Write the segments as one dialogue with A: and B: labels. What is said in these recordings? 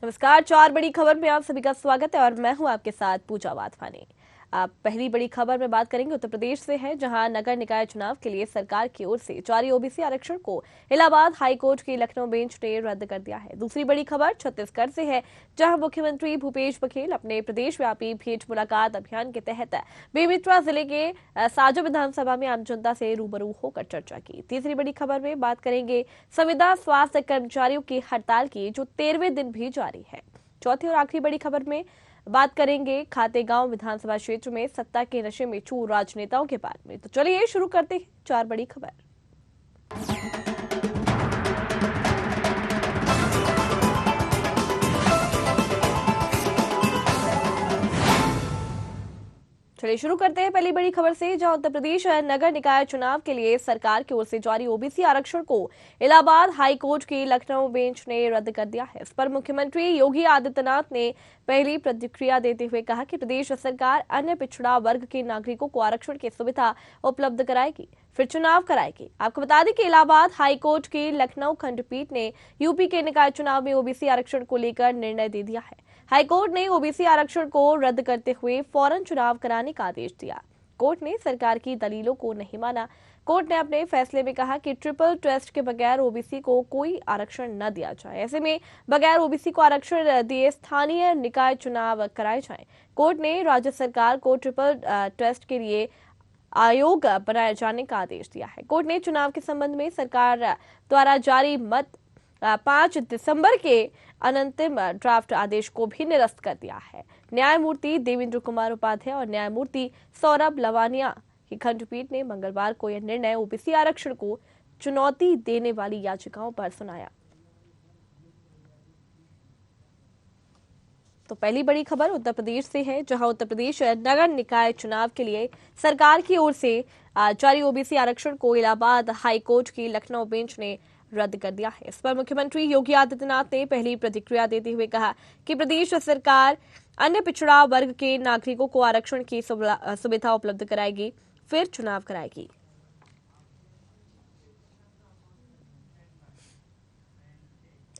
A: नमस्कार। 4 बड़ी खबर में आप सभी का स्वागत है और मैं हूं आपके साथ पूजा वाधवानी। आप पहली बड़ी खबर में बात करेंगे उत्तर प्रदेश से है, जहां नगर निकाय चुनाव के लिए सरकार की ओर से जारी ओबीसी आरक्षण को इलाहाबाद हाईकोर्ट की लखनऊ बेंच ने रद्द कर दिया है। दूसरी बड़ी खबर छत्तीसगढ़ से है, जहां मुख्यमंत्री भूपेश बघेल अपने प्रदेश व्यापी भेंट मुलाकात अभियान के तहत बेमेतरा जिले के साजा विधानसभा में आम जनता से रूबरू होकर चर्चा की। तीसरी बड़ी खबर में बात करेंगे संविदा स्वास्थ्य कर्मचारियों की हड़ताल की, जो 13वें दिन भी जारी है। चौथी और आखिरी बड़ी खबर में बात करेंगे खातेगांव विधानसभा क्षेत्र में सत्ता के नशे में चूर राजनेताओं के बारे में। तो चलिए शुरू करते हैं 4 बड़ी खबर। चलिए शुरू करते हैं पहली बड़ी खबर से, जहां उत्तर प्रदेश नगर निकाय चुनाव के लिए सरकार की ओर से जारी ओबीसी आरक्षण को इलाहाबाद हाईकोर्ट की लखनऊ बेंच ने रद्द कर दिया है। इस पर मुख्यमंत्री योगी आदित्यनाथ ने पहली प्रतिक्रिया देते हुए कहा कि प्रदेश सरकार अन्य पिछड़ा वर्ग के नागरिकों को आरक्षण की सुविधा उपलब्ध कराएगी, फिर चुनाव कराएगी। आपको बता दें कि इलाहाबाद हाईकोर्ट की लखनऊ खंडपीठ ने यूपी के निकाय चुनाव में ओबीसी आरक्षण को लेकर निर्णय दे दिया है। हाईकोर्ट ने ओबीसी आरक्षण को रद्द करते हुए फौरन चुनाव कराने का आदेश दिया। कोर्ट ने सरकार की दलीलों को नहीं माना। कोर्ट ने अपने फैसले में कहा कि ट्रिपल टेस्ट के बगैर ओबीसी को कोई आरक्षण न दिया जाए। ऐसे में बगैर ओबीसी को आरक्षण दिए स्थानीय निकाय चुनाव कराए जाएं। कोर्ट ने राज्य सरकार को ट्रिपल टेस्ट के लिए आयोग बनाए जाने का आदेश दिया है। कोर्ट ने चुनाव के संबंध में सरकार द्वारा जारी मत 5 दिसंबर के अंतिम ड्राफ्ट आदेश को भी निरस्त कर दिया है। न्यायमूर्ति देवेंद्र कुमार उपाध्याय और न्यायमूर्ति सौरभ लवानिया की खंडपीठ ने मंगलवार को यह निर्णय ओबीसी आरक्षण को चुनौती देने वाली याचिकाओं पर सुनाया। तो पहली बड़ी खबर उत्तर प्रदेश से है, जहां उत्तर प्रदेश नगर निकाय चुनाव के लिए सरकार की ओर से जारी ओबीसी आरक्षण को इलाहाबाद हाईकोर्ट की लखनऊ बेंच ने रद्द कर दिया है। इस पर मुख्यमंत्री योगी आदित्यनाथ ने पहली प्रतिक्रिया देते हुए कहा कि प्रदेश सरकार अन्य पिछड़ा वर्ग के नागरिकों को आरक्षण की सुविधा उपलब्ध कराएगी, फिर चुनाव कराएगी।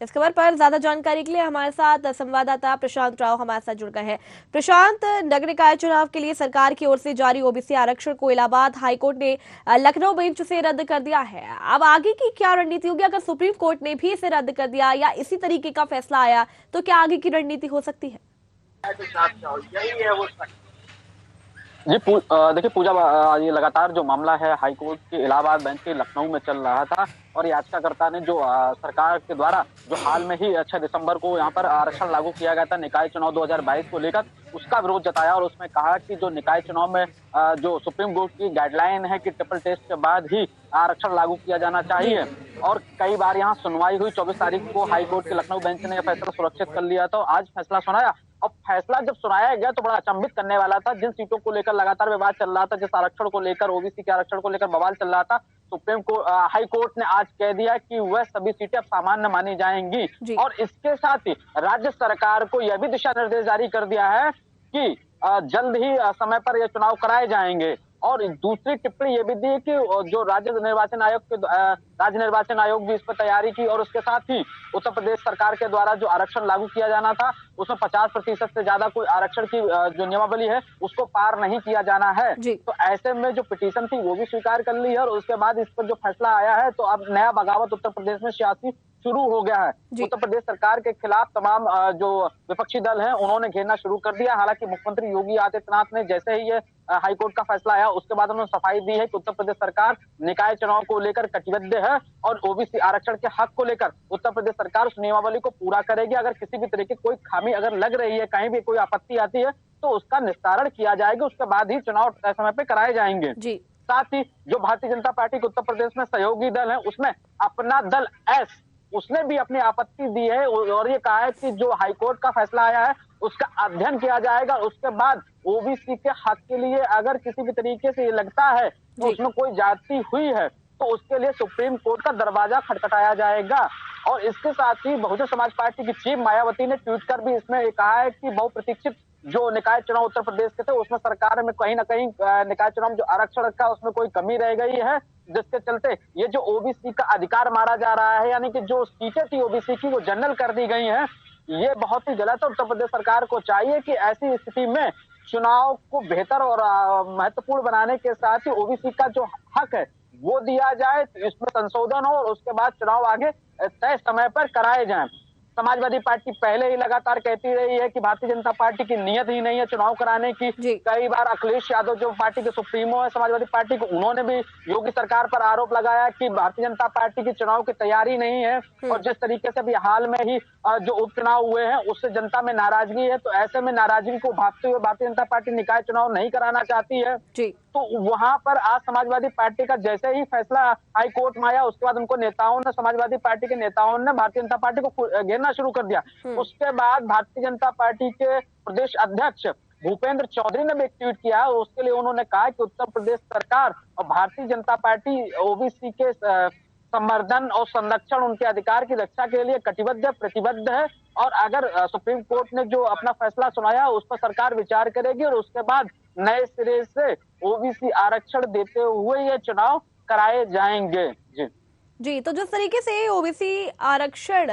A: इस खबर पर ज्यादा जानकारी के लिए हमारे साथ संवाददाता प्रशांत राव हमारे साथ जुड़ गए हैं। प्रशांत, नगर निकाय चुनाव के लिए सरकार की ओर से जारी ओबीसी आरक्षण को इलाहाबाद हाईकोर्ट ने लखनऊ बेंच से रद्द कर दिया है। अब आगे की क्या रणनीति होगी? अगर सुप्रीम कोर्ट ने भी इसे रद्द कर दिया या इसी तरीके का फैसला आया, तो क्या आगे की रणनीति हो सकती है?
B: जी देखिए पूजा, ये लगातार जो मामला है हाईकोर्ट के इलाहाबाद बेंच के लखनऊ में चल रहा था और याचिकाकर्ता ने जो सरकार के द्वारा जो हाल में ही 6 दिसंबर को यहाँ पर आरक्षण लागू किया गया था निकाय चुनाव 2022 को लेकर, उसका विरोध जताया और उसमें कहा कि जो निकाय चुनाव में जो सुप्रीम कोर्ट की गाइडलाइन है कि ट्रिपल टेस्ट के बाद ही आरक्षण लागू किया जाना चाहिए और कई बार यहाँ सुनवाई हुई। 24 तारीख को हाईकोर्ट के लखनऊ बेंच ने यह फैसला सुरक्षित कर लिया था। आज फैसला सुनाया और फैसला जब सुनाया गया तो बड़ा अचंभित करने वाला था। जिन सीटों को लेकर लगातार विवाद चल रहा था, जिस आरक्षण को लेकर, ओबीसी के आरक्षण को लेकर बवाल चल रहा था, सुप्रीम कोर्ट हाई कोर्ट ने आज कह दिया कि वह सभी सीटें अब सामान्य मानी जाएंगी और इसके साथ ही राज्य सरकार को यह भी दिशा निर्देश जारी कर दिया है कि जल्द ही समय पर यह चुनाव कराए जाएंगे। और दूसरी टिप्पणी ये भी दी कि जो राज्य निर्वाचन आयोग भी इस पर तैयारी की और उसके साथ ही उत्तर प्रदेश सरकार के द्वारा जो आरक्षण लागू किया जाना था उसमें 50% से ज्यादा कोई आरक्षण की जो नियमावली है उसको पार नहीं किया जाना है। तो ऐसे में जो पिटीशन थी वो भी स्वीकार कर ली है और उसके बाद इस पर जो फैसला आया है तो अब नया बगावत उत्तर प्रदेश में सियासी शुरू हो गया है। उत्तर प्रदेश सरकार के खिलाफ तमाम जो विपक्षी दल हैं उन्होंने घेरना शुरू कर दिया। हालांकि मुख्यमंत्री योगी आदित्यनाथ ने जैसे ही ये हाईकोर्ट का फैसला आया उसके बाद उन्होंने सफाई दी है कि उत्तर प्रदेश सरकार निकाय चुनाव को लेकर कटिबद्ध है और ओबीसी आरक्षण के हक को लेकर उत्तर प्रदेश सरकार उस नियमावली को पूरा करेगी। अगर किसी भी तरीके की कोई खामी अगर लग रही है, कहीं भी कोई आपत्ति आती है तो उसका निस्तारण किया जाएगा, उसके बाद ही चुनाव तय समय पे कराए जाएंगे। साथ ही जो भारतीय जनता पार्टी के उत्तर प्रदेश में सहयोगी दल है उसमें अपना दल एस उसने भी अपनी आपत्ति दी है और ये कहा है कि जो हाईकोर्ट का फैसला आया है उसका अध्ययन किया जाएगा। उसके बाद ओबीसी के हक के लिए अगर किसी भी तरीके से ये लगता है तो उसमें कोई जाति हुई है तो उसके लिए सुप्रीम कोर्ट का दरवाजा खटखटाया जाएगा। और इसके साथ ही बहुजन समाज पार्टी की चीफ मायावती ने ट्वीट कर भी इसमें कहा है कि बहुप्रतीक्षित जो निकाय चुनाव उत्तर प्रदेश के थे उसमें सरकार में कहीं ना कहीं निकाय चुनाव जो आरक्षण का उसमें कोई कमी रह गई है, जिसके चलते ये जो ओबीसी का अधिकार मारा जा रहा है, यानी कि जो सीटें थी ओबीसी की वो जनरल कर दी गई हैं। ये बहुत ही गलत है। उत्तर प्रदेश सरकार को चाहिए कि ऐसी स्थिति में चुनाव को बेहतर और महत्वपूर्ण बनाने के साथ ही ओबीसी का जो हक है वो दिया जाए, इसमें संशोधन हो और उसके बाद चुनाव आगे तय समय पर कराए जाएं। समाजवादी पार्टी पहले ही लगातार कहती रही है कि भारतीय जनता पार्टी की नीयत ही नहीं है चुनाव कराने की।
A: जी।
B: कई बार अखिलेश यादव जो पार्टी के सुप्रीमो है समाजवादी पार्टी को, उन्होंने भी योगी सरकार पर आरोप लगाया कि भारतीय जनता पार्टी की चुनाव की तैयारी नहीं है और जिस तरीके से भी हाल में ही जो उपचुनाव हुए हैं उससे जनता में नाराजगी है, तो ऐसे में नाराजगी को भांपते हुए भारतीय जनता पार्टी निकाय चुनाव नहीं कराना चाहती है।
A: जी।
B: तो वहां पर आज समाजवादी पार्टी का जैसे ही फैसला हाई कोर्ट में आया, उसके बाद उनको नेताओं ने, समाजवादी पार्टी के नेताओं ने भारतीय जनता पार्टी को घेरना शुरू कर दिया। उसके बाद भारतीय जनता पार्टी के प्रदेश अध्यक्ष भूपेंद्र चौधरी ने भी एक ट्वीट किया। उसके लिए उन्होंने कहा कि उत्तर प्रदेश सरकार और भारतीय जनता पार्टी ओबीसी के संवर्धन और संरक्षण, उनके अधिकार की रक्षा के लिए कटिबद्ध प्रतिबद्ध है और अगर सुप्रीम कोर्ट ने जो अपना फैसला सुनाया उस पर सरकार विचार करेगी और उसके बाद नए सिरे से ओबीसी आरक्षण देते हुए ये चुनाव कराए जाएंगे। जी
A: जी, तो जिस तरीके से ओबीसी आरक्षण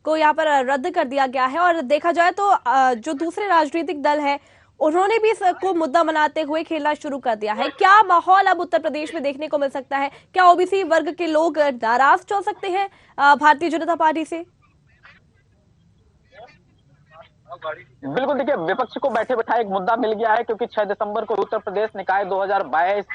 A: को यहाँ पर रद्द कर दिया गया है और देखा जाए तो जो दूसरे राजनीतिक दल है उन्होंने भी इसको मुद्दा बनाते हुए खेलना शुरू कर दिया है। क्या माहौल अब उत्तर प्रदेश में देखने को मिल सकता है? क्या ओबीसी वर्ग के लोग नाराज हो सकते हैं भारतीय जनता पार्टी से?
B: बिल्कुल, देखिए विपक्ष को बैठे बैठाए एक मुद्दा मिल गया है क्योंकि 6 दिसंबर को उत्तर प्रदेश निकाय 2022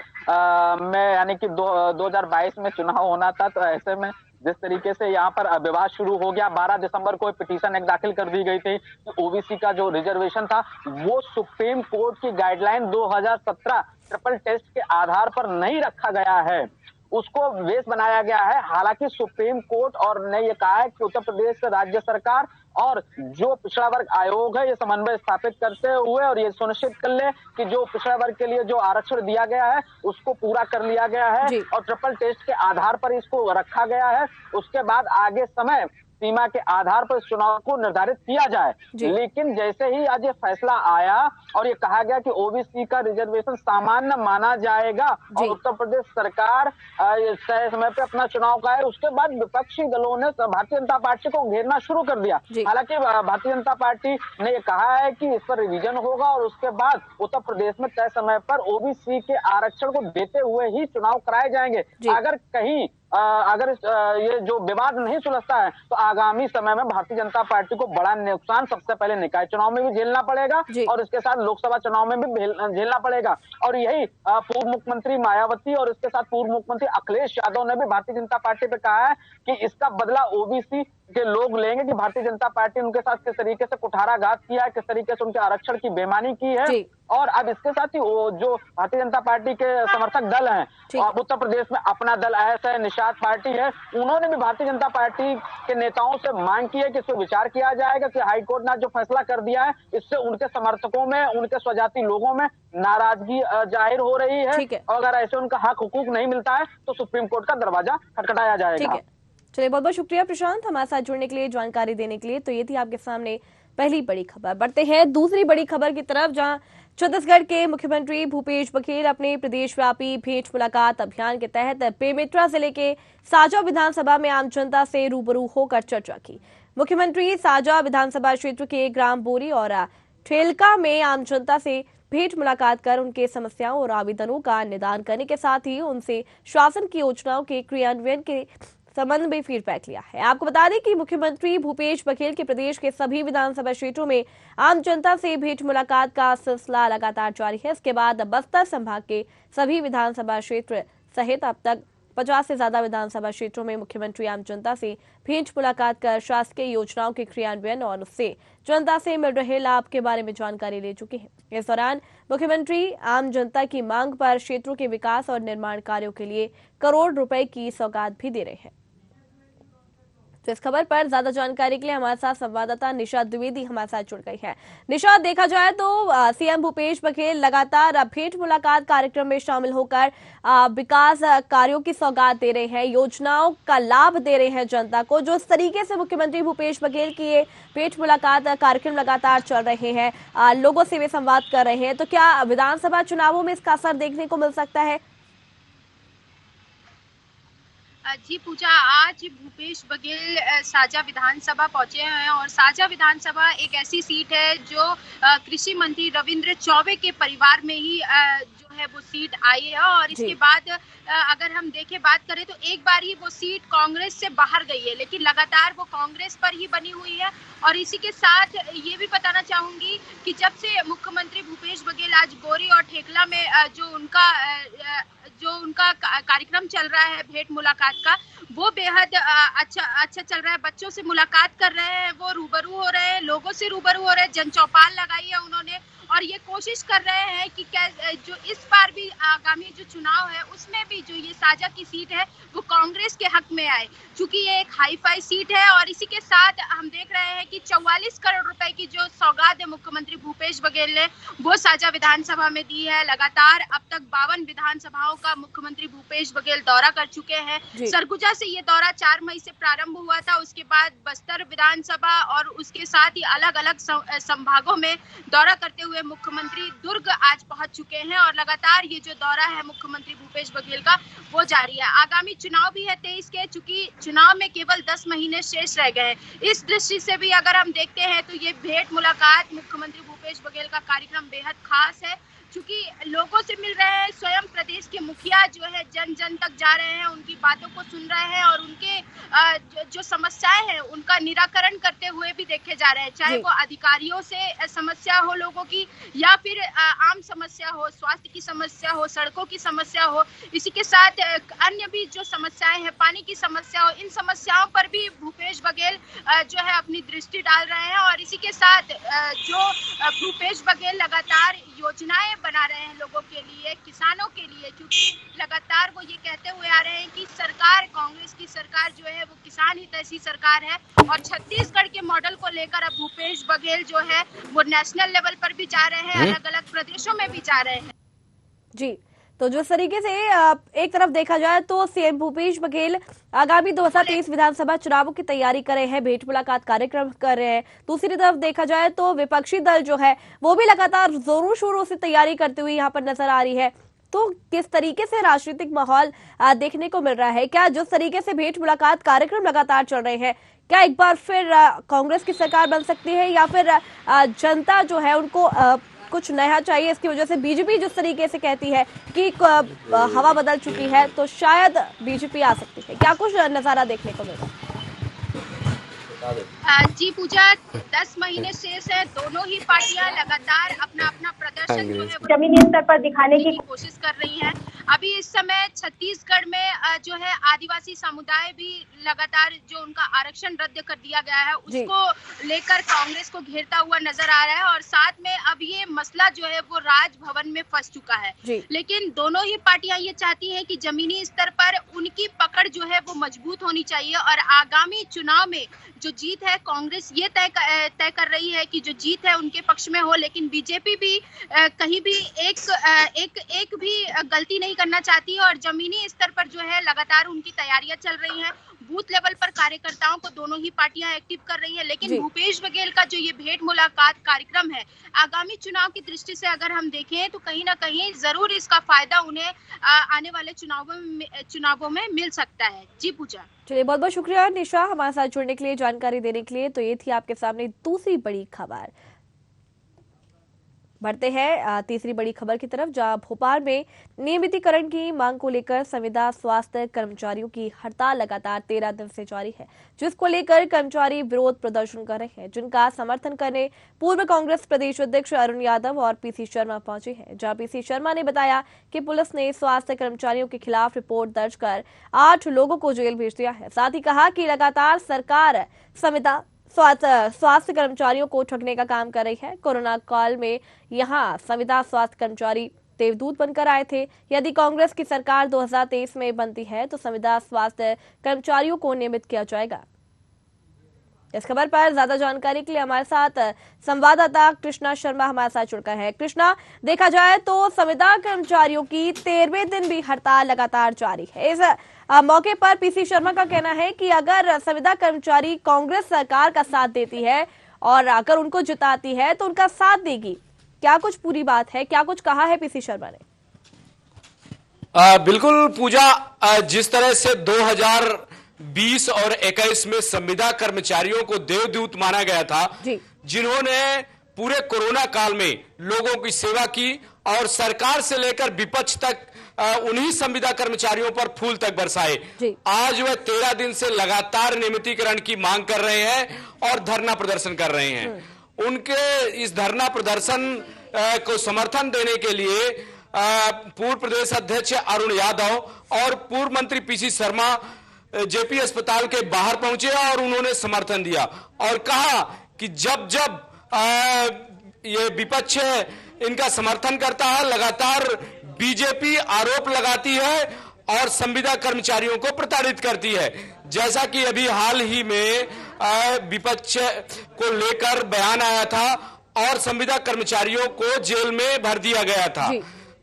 B: में यानी कि 2022 में चुनाव होना था। तो ऐसे में जिस तरीके से यहाँ पर विवाद शुरू हो गया, 12 दिसंबर को पिटीशन एक दाखिल कर दी गई थी कि ओबीसी का जो रिजर्वेशन था वो सुप्रीम कोर्ट की गाइडलाइन 2017 ट्रिपल टेस्ट के आधार पर नहीं रखा गया है, उसको बेस बनाया गया है। हालांकि सुप्रीम कोर्ट और ने ये कहा है कि उत्तर प्रदेश राज्य सरकार और जो पिछड़ा वर्ग आयोग है ये समन्वय स्थापित करते हुए और ये सुनिश्चित कर ले कि जो पिछड़ा वर्ग के लिए जो आरक्षण दिया गया है उसको पूरा कर लिया गया है और ट्रिपल टेस्ट के आधार पर इसको रखा गया है। उसके बाद आगे समय सीमा के आधार पर इस चुनाव को निर्धारित किया जाए। लेकिन जैसे ही आज ये फैसला आया और ये कहा गया कि ओबीसी का रिजर्वेशन सामान्य माना जाएगा और उत्तर प्रदेश सरकार तय समय पे अपना चुनाव कराए, उसके बाद विपक्षी दलों ने भारतीय जनता पार्टी को घेरना शुरू कर दिया। हालांकि भारतीय जनता पार्टी ने ये कहा है कि इस पर रिवीजन होगा और उसके बाद उत्तर प्रदेश में तय समय पर ओबीसी के आरक्षण को देते हुए ही चुनाव कराए जाएंगे। अगर कहीं अगर ये जो विवाद नहीं सुलझता है तो आगामी समय में भारतीय जनता पार्टी को बड़ा नुकसान सबसे पहले निकाय चुनाव में भी झेलना पड़ेगा और इसके साथ लोकसभा चुनाव में भी झेलना पड़ेगा। और यही पूर्व मुख्यमंत्री मायावती और इसके साथ पूर्व मुख्यमंत्री अखिलेश यादव ने भी भारतीय जनता पार्टी पे कहा है कि इसका बदला ओबीसी के लोग लेंगे कि भारतीय जनता पार्टी उनके साथ किस तरीके से कुठाराघात किया है, किस तरीके से उनके आरक्षण की बेईमानी की है। और अब इसके साथ ही वो जो भारतीय जनता पार्टी के समर्थक दल हैं उत्तर प्रदेश में अपना दल ऐसा है, निषाद पार्टी है, उन्होंने भी भारतीय जनता पार्टी के नेताओं से मांग की है कि इस पर विचार किया जाएगा कि हाईकोर्ट ने जो फैसला कर दिया है इससे उनके समर्थकों में, उनके स्वजाति लोगों में नाराजगी जाहिर हो रही है और अगर ऐसे उनका हक हुकूक नहीं मिलता है तो सुप्रीम कोर्ट का दरवाजा खटखटाया जाएगा।
A: चलिए, बहुत बहुत शुक्रिया प्रशांत हमारे साथ जुड़ने के लिए, जानकारी देने के लिए। तो ये थी आपके सामने पहली बड़ी खबर। बढ़ते हैं दूसरी बड़ी खबर की तरफ, जहां छत्तीसगढ़ के मुख्यमंत्री भूपेश बघेल अपने प्रदेशव्यापी भेंट मुलाकात अभियान के तहत बेमेतरा जिले के साजा विधानसभा में आम जनता से रूबरू होकर चर्चा की। मुख्यमंत्री साजा विधानसभा क्षेत्र के ग्राम बोरी और ठेलका में आम जनता से भेंट मुलाकात कर उनके समस्याओं और आवेदनों का निदान करने के साथ ही उनसे शासन की योजनाओं के क्रियान्वयन के संबंध में फीडबैक लिया है। आपको बता दें कि मुख्यमंत्री भूपेश बघेल के प्रदेश के सभी विधानसभा क्षेत्रों में आम जनता से भेंट मुलाकात का सिलसिला लगातार जारी है। इसके बाद बस्तर संभाग के सभी विधानसभा क्षेत्र सहित अब तक 50 से ज्यादा विधानसभा क्षेत्रों में मुख्यमंत्री आम जनता से भेंट मुलाकात कर शासकीय योजनाओं के क्रियान्वयन और उससे जनता से मिल रहे लाभ के बारे में जानकारी ले चुके हैं। इस दौरान मुख्यमंत्री आम जनता की मांग पर क्षेत्रों के विकास और निर्माण कार्यों के लिए करोड़ रुपए की सौगात भी दे रहे हैं। तो इस खबर पर ज्यादा जानकारी के लिए हमारे साथ संवाददाता निशा द्विवेदी हमारे साथ जुड़ गई है। निशा, देखा जाए तो सीएम भूपेश बघेल लगातार भेंट मुलाकात कार्यक्रम में शामिल होकर विकास कार्यों की सौगात दे रहे हैं, योजनाओं का लाभ दे रहे हैं जनता को। जो इस तरीके से मुख्यमंत्री भूपेश बघेल की ये भेंट मुलाकात कार्यक्रम लगातार चल रहे हैं, लोगों से वे संवाद कर रहे हैं, तो क्या विधानसभा चुनावों में इसका असर देखने को मिल सकता है?
C: जी पूजा, आज भूपेश बघेल साजा विधानसभा पहुंचे हैं और साजा विधानसभा एक ऐसी सीट है जो कृषि मंत्री रविंद्र चौबे के परिवार में ही जो है वो सीट आई है। और इसके बाद अगर हम देखें, बात करें तो एक बार ही वो सीट कांग्रेस से बाहर गई है, लेकिन लगातार वो कांग्रेस पर ही बनी हुई है। और इसी के साथ ये भी बताना चाहूंगी कि जब से मुख्यमंत्री भूपेश बघेल आज गोरी और ठेकला में जो उनका कार्यक्रम चल रहा है भेंट मुलाकात का, वो बेहद अच्छा चल रहा है। बच्चों से मुलाकात कर रहे हैं, वो रूबरू हो रहे हैं, लोगों से रूबरू हो रहे हैं, जन चौपाल लगाई है उन्होंने और ये कोशिश कर रहे हैं कि जो इस बार भी आगामी जो चुनाव है उसमें भी जो ये साझा की सीट है वो कांग्रेस के हक में आए, क्योंकि ये एक हाई फाई सीट है। और इसी के साथ हम देख रहे हैं कि 44 करोड़ रुपए की जो सौगात है मुख्यमंत्री भूपेश बघेल ने वो साझा विधानसभा में दी है। लगातार अब तक 52 विधानसभाओं का मुख्यमंत्री भूपेश बघेल दौरा कर चुके हैं। सरगुजा से ये दौरा 4 मई से प्रारंभ हुआ था, उसके बाद बस्तर विधानसभा और उसके साथ ही अलग अलग संभागों में दौरा करते हुए मुख्यमंत्री दुर्ग आज पहुंच चुके हैं। और लगातार ये जो दौरा है मुख्यमंत्री भूपेश बघेल का वो जारी है। आगामी चुनाव भी है 23 के, चूंकि चुनाव में केवल 10 महीने शेष रह गए हैं। इस दृष्टि से भी अगर हम देखते हैं तो ये भेंट मुलाकात मुख्यमंत्री भूपेश बघेल का कार्यक्रम बेहद खास है, क्योंकि लोगों से मिल रहे हैं, स्वयं प्रदेश के मुखिया जो है जन जन तक जा रहे हैं, उनकी बातों को सुन रहे हैं और उनके जो समस्याएं हैं उनका निराकरण करते हुए भी देखे जा रहे हैं, चाहे वो अधिकारियों से समस्या हो लोगों की या फिर आम समस्या हो, स्वास्थ्य की समस्या हो, सड़कों की समस्या हो, इसी के साथ अन्य भी जो समस्याएं हैं, पानी की समस्या हो, इन समस्याओं पर भी भूपेश बघेल जो है अपनी दृष्टि डाल रहे हैं। और इसी के साथ जो भूपेश बघेल लगातार योजनाएं बना रहे हैं लोगों के लिए, किसानों के लिए, क्योंकि लगातार वो ये कहते हुए आ रहे हैं कि सरकार, कांग्रेस की सरकार जो है वो किसान हितैषी सरकार है। और छत्तीसगढ़ के मॉडल को लेकर अब भूपेश बघेल जो है वो नेशनल लेवल पर भी जा रहे हैं, अलग अलग प्रदेशों में भी जा रहे हैं।
A: जी, तो जिस तरीके से एक तरफ देखा जाए तो सीएम भूपेश बघेल आगामी 2023 विधानसभा चुनावों की तैयारी कर रहे हैं, भेंट मुलाकात कार्यक्रम कर रहे हैं। दूसरी तरफ देखा जाए तो विपक्षी दल जो है वो भी लगातार जोरों शोरों से तैयारी करते हुए यहाँ पर नजर आ रही है। तो किस तरीके से राजनीतिक माहौल देखने को मिल रहा है? क्या जिस तरीके से भेंट मुलाकात कार्यक्रम लगातार चल रहे हैं, क्या एक बार फिर कांग्रेस की सरकार बन सकती है या फिर जनता जो है उनको कुछ नया चाहिए? इसकी वजह से बीजेपी जिस तरीके से कहती है कि हवा बदल चुकी है तो शायद बीजेपी आ सकती है, क्या कुछ नजारा देखने को मिल रहा है?
C: जी पूजा, 10 महीने शेष है, दोनों ही पार्टियां लगातार अपना अपना प्रदर्शन जो है
D: जमीनी स्तर पर दिखाने की
C: कोशिश कर रही हैं। अभी इस समय छत्तीसगढ़ में जो है आदिवासी समुदाय भी लगातार जो उनका आरक्षण रद्द कर दिया गया है उसको लेकर कांग्रेस को घेरता हुआ नजर आ रहा है। और साथ में अब ये मसला जो है वो राजभवन में फंस चुका है। लेकिन दोनों ही पार्टियां ये चाहती हैं कि जमीनी स्तर पर उनकी पकड़ जो है वो मजबूत होनी चाहिए और आगामी चुनाव में जो जीत है कांग्रेस ये तय कर रही है कि जो जीत है उनके पक्ष में हो। लेकिन बीजेपी भी कहीं भी एक भी गलती नहीं करना चाहती है और जमीनी स्तर पर जो है लगातार उनकी तैयारियां चल रही हैं। बूथ लेवल पर कार्यकर्ताओं को दोनों ही पार्टियां एक्टिव कर रही हैं। लेकिन भूपेश बघेल का जो ये भेंट मुलाकात कार्यक्रम है आगामी चुनाव की दृष्टि से अगर हम देखें तो कहीं ना कहीं जरूर इसका फायदा उन्हें आने वाले चुनावों में मिल सकता है। जी पूजा,
A: चलिए बहुत बहुत शुक्रिया निशा हमारे साथ जुड़ने के लिए, जानकारी देने के लिए। तो ये थी आपके सामने दूसरी बड़ी खबर। बढ़ते हैं तीसरी बड़ी खबर की तरफ, जहां भोपाल में नियमितीकरण की मांग को लेकर संविदा स्वास्थ्य कर्मचारियों की हड़ताल लगातार 13 दिन से जारी है, जिसको लेकर कर्मचारी विरोध प्रदर्शन कर रहे हैं, जिनका समर्थन करने पूर्व कांग्रेस प्रदेश अध्यक्ष अरुण यादव और पीसी शर्मा पहुंचे हैं। जहां पीसी शर्मा ने बताया कि पुलिस ने स्वास्थ्य कर्मचारियों के खिलाफ रिपोर्ट दर्ज कर 8 लोगों को जेल भेज दिया है। साथ ही कहा कि लगातार सरकार संविदा स्वास्थ्य कर्मचारियों को ठगने का काम कर रही है। कोरोना काल में यहां संविदा स्वास्थ्य कर्मचारी देवदूत बनकर आए थे। यदि कांग्रेस की सरकार 2023 में बनती है तो संविदा स्वास्थ्य कर्मचारियों को नियमित किया जाएगा। इस खबर पर ज्यादा जानकारी के लिए हमारे साथ संवाददाता कृष्णा शर्मा हमारे साथ जुड़ गए हैं। कृष्णा, देखा जाए तो संविदा कर्मचारियों की 13वें दिन भी हड़ताल लगातार जारी है। इस मौके पर पीसी शर्मा का कहना है कि अगर संविदा कर्मचारी कांग्रेस सरकार का साथ देती है और अगर उनको जिताती है तो उनका साथ देगी। क्या कुछ पूरी बात है, क्या कुछ कहा है पीसी शर्मा ने?
D: बिल्कुल पूजा, जिस तरह से 2020 और 21 में संविदा कर्मचारियों को देवदूत माना गया था, जिन्होंने पूरे कोरोना काल में लोगों की सेवा की और सरकार से लेकर विपक्ष तक उन्हीं संविदा कर्मचारियों पर फूल तक बरसाए, आज वह 13 दिन से लगातार नियमितीकरण की मांग कर रहे हैं और धरना प्रदर्शन कर रहे हैं। उनके इस धरना प्रदर्शन को समर्थन देने के लिए पूर्व प्रदेश अध्यक्ष अरुण यादव और पूर्व मंत्री पीसी शर्मा जेपी अस्पताल के बाहर पहुंचे और उन्होंने समर्थन दिया और कहा कि जब जब ये विपक्ष इनका समर्थन करता है, लगातार बीजेपी आरोप लगाती है और संविदा कर्मचारियों को प्रताड़ित करती है। जैसा कि अभी हाल ही में विपक्ष को लेकर बयान आया था और संविदा कर्मचारियों को जेल में भर दिया गया था।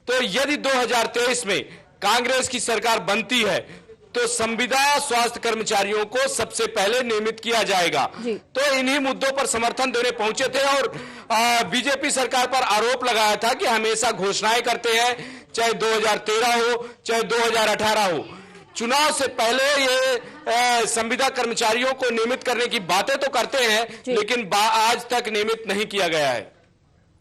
D: तो यदि 2023 में कांग्रेस की सरकार बनती है तो संविदा स्वास्थ्य कर्मचारियों को सबसे पहले नियमित किया जाएगा। तो इन्हीं मुद्दों पर समर्थन देने पहुंचे थे और बीजेपी सरकार पर आरोप लगाया था कि हमेशा घोषणाएं करते हैं, चाहे 2013 हो चाहे 2018 हो, चुनाव से पहले ये संविदा कर्मचारियों को नियमित करने की बातें तो करते हैं लेकिन आज तक नियमित नहीं किया गया है।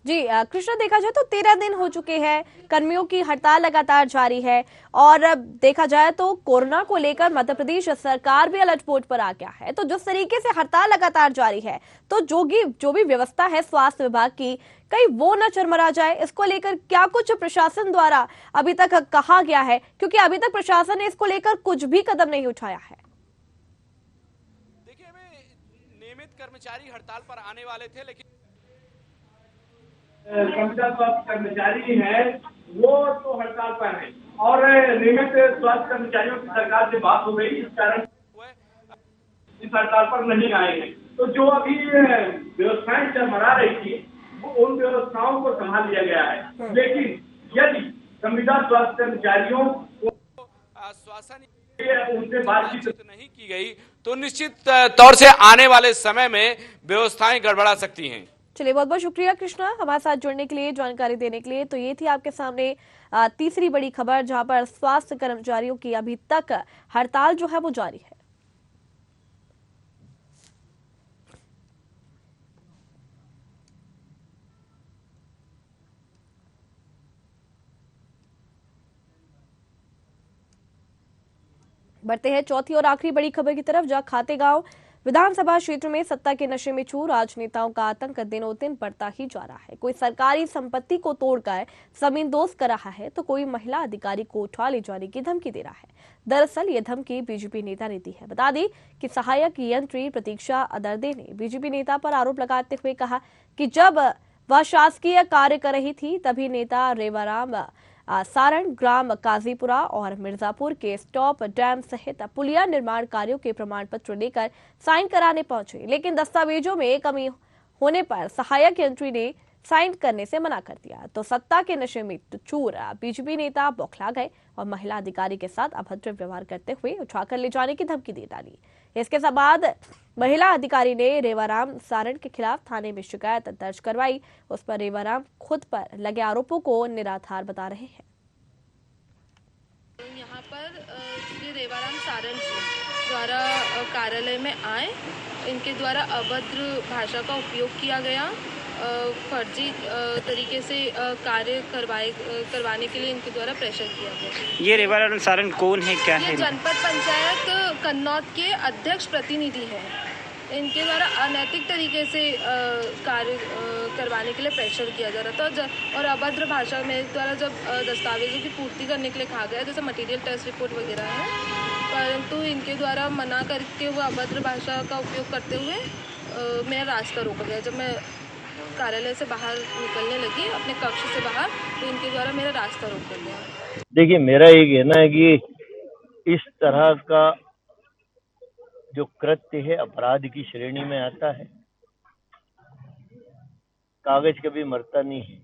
A: जी कृष्णा, देखा जाए तो 13 दिन हो चुके हैं, कर्मियों की हड़ताल लगातार जारी है और देखा जाए तो कोरोना को लेकर मध्य प्रदेश सरकार भी अलर्ट मोड पर आ गया है। तो जिस तरीके से हड़ताल लगातार जारी है तो जो भी व्यवस्था है स्वास्थ्य विभाग की, कहीं वो न चरमरा जाए, इसको लेकर क्या कुछ प्रशासन द्वारा अभी तक कहा गया है? क्योंकि अभी तक प्रशासन ने इसको लेकर कुछ भी कदम नहीं उठाया है।
D: देखिए, नियमित कर्मचारी हड़ताल पर आने वाले थे लेकिन
E: संविदा स्वास्थ्य कर्मचारी हैं वो तो हड़ताल पर हैं और नियमित स्वास्थ्य कर्मचारियों की सरकार से बात हो गई, इस कारण इस हड़ताल पर नहीं आए हैं। तो जो अभी व्यवस्थाएं चरमरा रही थी वो उन व्यवस्थाओं को संभाल लिया गया है, लेकिन यदि संविदा स्वास्थ्य कर्मचारियों को उनसे बातचीत
D: नहीं की गई तो निश्चित तौर से आने वाले समय में व्यवस्थाएं गड़बड़ा सकती हैं।
A: चलिए, बहुत बहुत शुक्रिया कृष्णा हमारे साथ जुड़ने के लिए, जानकारी देने के लिए। तो ये थी आपके सामने तीसरी बड़ी खबर, जहां पर स्वास्थ्य कर्मचारियों की अभी तक हड़ताल जो है वो जारी है। बढ़ते हैं चौथी और आखिरी बड़ी खबर की तरफ, जहां खातेगांव विधानसभा क्षेत्र में सत्ता के नशे में चूर राजनेताओं का आतंक दिनों दिन बढ़ता ही जा रहा है। कोई सरकारी संपत्ति को तोड़कर जमींदोज कर रहा है तो कोई महिला अधिकारी को उठा ले जाने की धमकी दे रहा है। दरअसल ये धमकी बीजेपी नेता ने दी है। बता दें कि सहायक यंत्री प्रतीक्षा अदर्दे ने बीजेपी नेता पर आरोप लगाते हुए कहा कि जब वह शासकीय कार्य कर रही थी तभी नेता रेवाराम सारण, ग्राम काजीपुरा और मिर्जापुर के स्टॉप डैम सहित पुलिया निर्माण कार्यों के प्रमाण पत्र लेकर साइन कराने पहुंचे, लेकिन दस्तावेजों में कमी होने पर सहायक यंत्री ने साइन करने से मना कर दिया। तो सत्ता के नशे में चूर बीजेपी नेता बौखला गए और महिला अधिकारी के साथ अभद्र व्यवहार करते हुए उठाकर ले जाने की धमकी दे डाली। इसके बाद महिला अधिकारी ने रेवाराम सारण के खिलाफ थाने में शिकायत दर्ज करवाई। उस पर रेवाराम खुद पर लगे आरोपों को निराधार बता रहे हैं।
F: यहाँ पर श्री रेवाराम सारण द्वारा कार्यालय में आए, इनके द्वारा अभद्र भाषा का उपयोग किया गया, फर्जी तरीके से कार्य करवाने के लिए इनके द्वारा प्रेशर किया गया।
G: ये रेवाराम सारण कौन है, क्या है?
F: ये जनपद पंचायत कन्नौज के अध्यक्ष प्रतिनिधि हैं। इनके द्वारा अनैतिक तरीके से कार्य करवाने के लिए प्रेशर किया जा रहा था और अभद्र भाषा में द्वारा जब दस्तावेजों की पूर्ति करने के लिए कहा गया, जैसे मटेरियल टेस्ट रिपोर्ट वगैरह है, परंतु इनके द्वारा मना करके वो अभद्र भाषा का उपयोग करते हुए मेरा रास्ता रोका गया। जब मैं कार्यालय से बाहर निकलने लगी अपने कक्ष से बाहर, तो इनके द्वारा मेरा रास्ता रोक दिया।
H: देखिए, मेरा ये कहना है कि इस तरह का जो कृत्य है अपराध की श्रेणी में आता है। कागज कभी मरता नहीं है।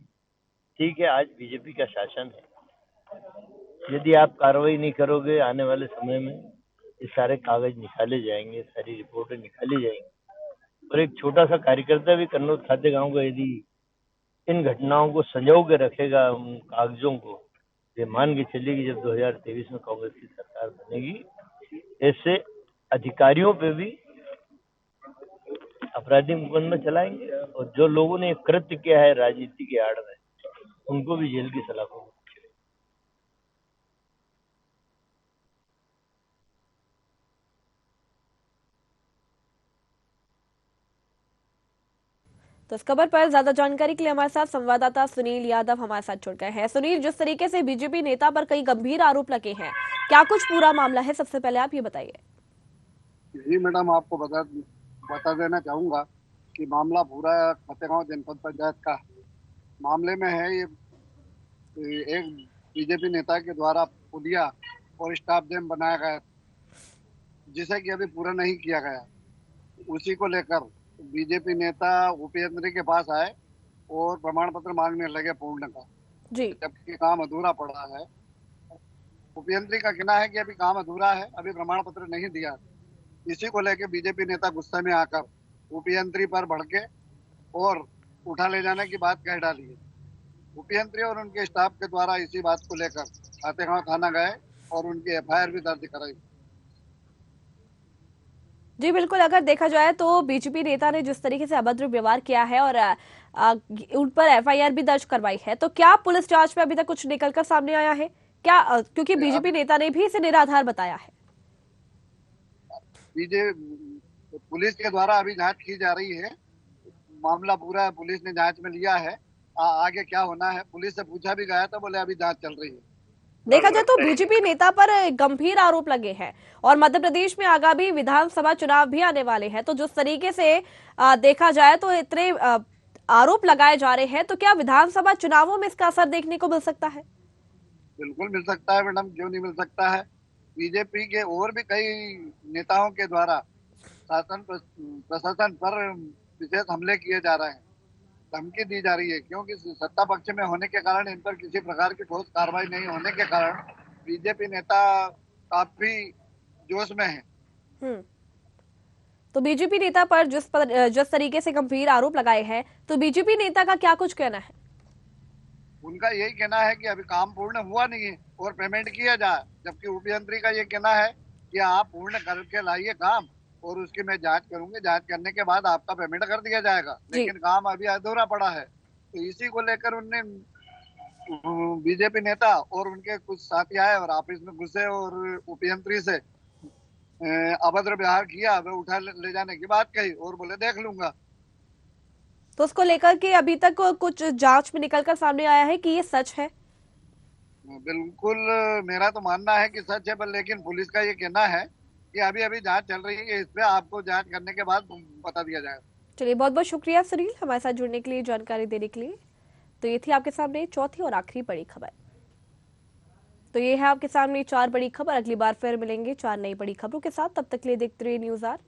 H: ठीक है, आज बीजेपी का शासन है, यदि आप कार्रवाई नहीं करोगे आने वाले समय में ये सारे कागज निकाले जाएंगे, सारी रिपोर्टें निकाली जाएंगी। और एक छोटा सा कार्यकर्ता भी कन्नौज खातेगांव का यदि इन घटनाओं को संजो के रखेगा, उन कागजों को ये मान के चलिए कि जब 2023 में कांग्रेस की सरकार बनेगी, ऐसे अधिकारियों पे भी आपराधिक मुकदमा चलाएंगे और जो लोगों ने कृत्य किया है राजनीति के आड़ में, उनको भी जेल की सलाखों।
A: तो इस खबर पर ज्यादा जानकारी के लिए हमारे साथ संवाददाता सुनील यादव हमारे साथ जुड़ गए हैं। सुनील, जिस तरीके से बीजेपी नेता पर कई गंभीर आरोप लगे हैं, क्या कुछ पूरा मामला है? सबसे पहले आप ये बताइए।
I: जी मैडम, आपको बता देना चाहूंगा कि मामला पूरा फतेहगांव जनपद पंचायत का मामले में है। ये एक बीजेपी नेता के द्वारा पुलिया और स्टाफ डैम बनाया गया, जिसे कि अभी पूरा नहीं किया गया। उसी को लेकर बीजेपी नेता उपेंद्र के पास आए और प्रमाण पत्र मांगने लगे पूर्ण का, जबकि काम अधूरा पड़ा है। उपेंद्र का कहना है कि अभी काम अधूरा है, अभी प्रमाण पत्र नहीं दिया। इसी को लेकर बीजेपी नेता गुस्से में आकर उपेंद्र पर भड़के और उठा ले जाने की बात कह डाली है। उपेंद्र और उनके स्टाफ के द्वारा इसी बात को लेकर फतेहगांव थाना गए और उनकी एफआईआर भी दर्ज कराई।
A: जी बिल्कुल, अगर देखा जाए तो बीजेपी नेता ने जिस तरीके से अभद्र व्यवहार किया है और उन पर एफआईआर भी दर्ज करवाई है, तो क्या पुलिस जांच में अभी तक कुछ निकलकर सामने आया है क्या? क्योंकि बीजेपी नेता ने भी इसे निराधार बताया है।
I: पुलिस के द्वारा अभी जांच की जा रही है, मामला पूरा पुलिस ने जांच में लिया है। आगे क्या होना है, पुलिस से पूछा भी गया था, बोले अभी जांच चल रही है।
A: देखा जाए तो बीजेपी नेता पर गंभीर आरोप लगे हैं और मध्य प्रदेश में आगामी विधानसभा चुनाव भी आने वाले हैं, तो जिस तरीके से देखा जाए तो इतने आरोप लगाए जा रहे हैं, तो क्या विधानसभा चुनावों में इसका असर देखने को मिल सकता है?
I: बिल्कुल मिल सकता है मैडम, क्यों नहीं मिल सकता है। बीजेपी के और भी कई नेताओं के द्वारा शासन प्रशासन पर विशेष हमले किए जा रहे हैं, धमकी दी जा रही है, क्योंकि सत्ता पक्ष में होने के कारण इन पर किसी प्रकार की ठोस कार्रवाई नहीं होने के कारण बीजेपी नेता काफी जोश में है।
A: तो बीजेपी नेता पर जिस तरीके से गंभीर आरोप लगाए हैं, तो बीजेपी नेता का क्या कुछ कहना है?
I: उनका यही कहना है कि अभी काम पूर्ण हुआ नहीं है और पेमेंट किया जाए, जबकि उपेंद्र का ये कहना है कि आप पूर्ण करके लाइए काम और उसकी मैं जांच करूंगी, जांच करने के बाद आपका पेमेंट कर दिया जाएगा, लेकिन काम अभी अधूरा पड़ा है। तो इसी को लेकर उनने बीजेपी नेता और उनके कुछ साथी आए और ऑफिस में घुसे और उपेंद्र से अभद्र व्यवहार किया, वे उठा ले जाने की बात कही और बोले देख लूंगा।
A: तो उसको लेकर के अभी तक कुछ जांच में निकलकर सामने आया है कि ये सच है?
I: बिल्कुल, मेरा तो मानना है कि सच है, पर लेकिन पुलिस का ये कहना है कि अभी जांच चल रही है, इस पे आपको जांच करने के बाद बता दिया जाएगा।
A: चलिए, बहुत बहुत शुक्रिया सुनील हमारे साथ जुड़ने के लिए, जानकारी देने के लिए। तो ये थी आपके सामने चौथी और आखिरी बड़ी खबर। तो ये है आपके सामने 4 बड़ी खबर। अगली बार फिर मिलेंगे 4 नई बड़ी खबरों के साथ, तब तक के लिए देखते रहिए न्यूज़ आर।